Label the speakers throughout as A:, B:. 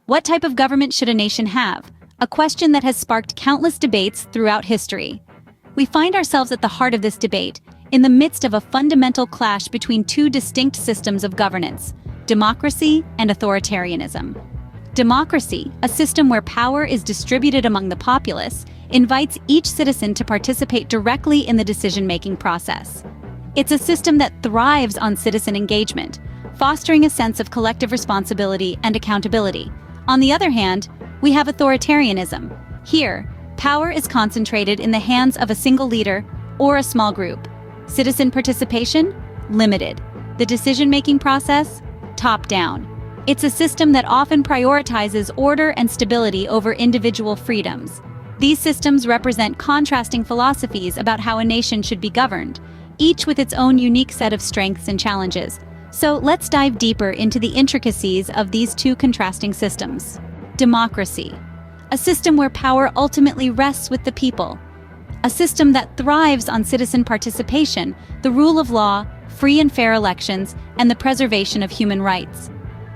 A: What type of government should a nation have? A question that has sparked countless debates throughout history. We find ourselves at the heart of this debate, in the midst of a fundamental clash between two distinct systems of governance: democracy and authoritarianism. Democracy, a system where power is distributed among the populace, invites each citizen to participate directly in the decision-making process. It's a system that thrives on citizen engagement, fostering a sense of collective responsibility and accountability. On the other hand, we have authoritarianism. Here, power is concentrated in the hands of a single leader or a small group. Citizen participation? Limited. The decision-making process? Top-down. It's a system that often prioritizes order and stability over individual freedoms. These systems represent contrasting philosophies about how a nation should be governed, each with its own unique set of strengths and challenges. So let's dive deeper into the intricacies of these two contrasting systems. Democracy, a system where power ultimately rests with the people. A system that thrives on citizen participation, the rule of law, free and fair elections, and the preservation of human rights.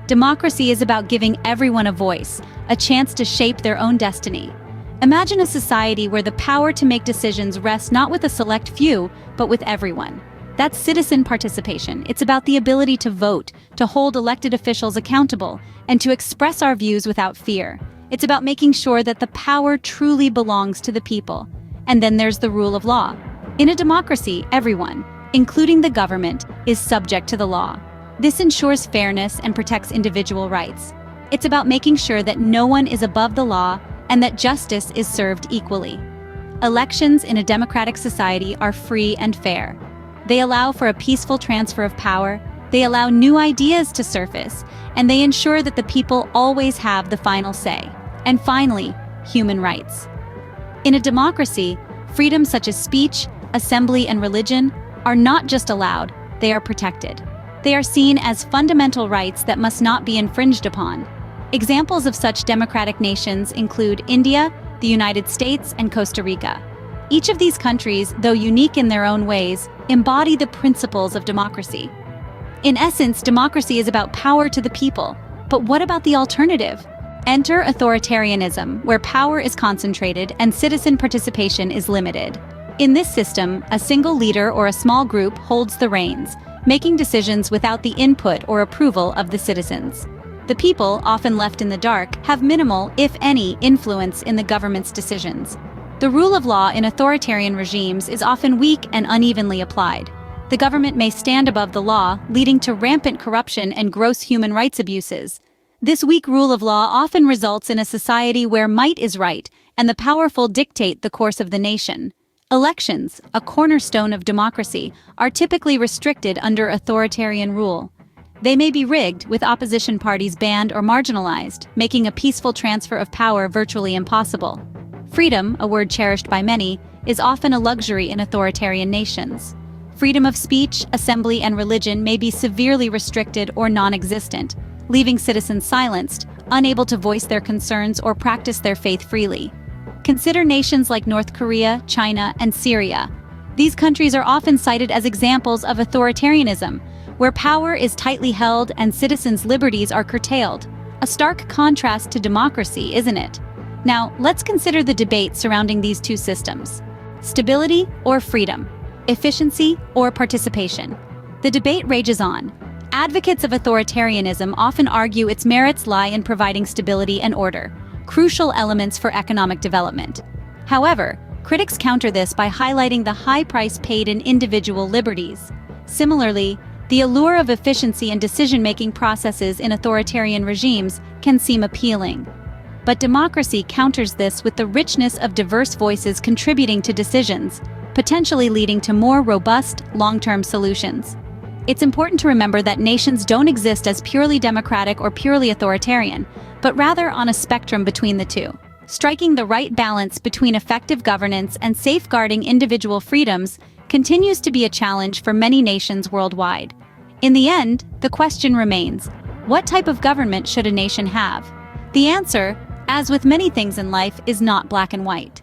A: Democracy is about giving everyone a voice, a chance to shape their own destiny. Imagine a society where the power to make decisions rests not with a select few, but with everyone. That's citizen participation. It's about the ability to vote, to hold elected officials accountable, and to express our views without fear. It's about making sure that the power truly belongs to the people. And then there's the rule of law. In a democracy, everyone, including the government, is subject to the law. This ensures fairness and protects individual rights. It's about making sure that no one is above the law and that justice is served equally. Elections in a democratic society are free and fair. They allow for a peaceful transfer of power, they allow new ideas to surface, and they ensure that the people always have the final say. And finally, human rights. In a democracy, freedoms such as speech, assembly, and religion are not just allowed, they are protected. They are seen as fundamental rights that must not be infringed upon. Examples of such democratic nations include India, the United States, and Costa Rica. Each of these countries, though unique in their own ways, embody the principles of democracy. In essence, democracy is about power to the people. But what about the alternative? Enter authoritarianism, where power is concentrated and citizen participation is limited. In this system, a single leader or a small group holds the reins, making decisions without the input or approval of the citizens. The people, often left in the dark, have minimal, if any, influence in the government's decisions. The rule of law in authoritarian regimes is often weak and unevenly applied. The government may stand above the law, leading to rampant corruption and gross human rights abuses. This weak rule of law often results in a society where might is right, and the powerful dictate the course of the nation. Elections, a cornerstone of democracy, are typically restricted under authoritarian rule. They may be rigged, with opposition parties banned or marginalized, making a peaceful transfer of power virtually impossible. Freedom, a word cherished by many, is often a luxury in authoritarian nations. Freedom of speech, assembly, and religion may be severely restricted or non-existent, leaving citizens silenced, unable to voice their concerns or practice their faith freely. Consider nations like North Korea, China, and Syria. These countries are often cited as examples of authoritarianism, where power is tightly held and citizens' liberties are curtailed. A stark contrast to democracy, isn't it? Now, let's consider the debate surrounding these two systems. Stability or freedom? Efficiency or participation? The debate rages on. Advocates of authoritarianism often argue its merits lie in providing stability and order, crucial elements for economic development. However, critics counter this by highlighting the high price paid in individual liberties. Similarly, the allure of efficiency and decision-making processes in authoritarian regimes can seem appealing. But democracy counters this with the richness of diverse voices contributing to decisions, potentially leading to more robust, long-term solutions. It's important to remember that nations don't exist as purely democratic or purely authoritarian, but rather on a spectrum between the two. Striking the right balance between effective governance and safeguarding individual freedoms continues to be a challenge for many nations worldwide. In the end, the question remains, what type of government should a nation have? The answer, as with many things in life, is not black and white.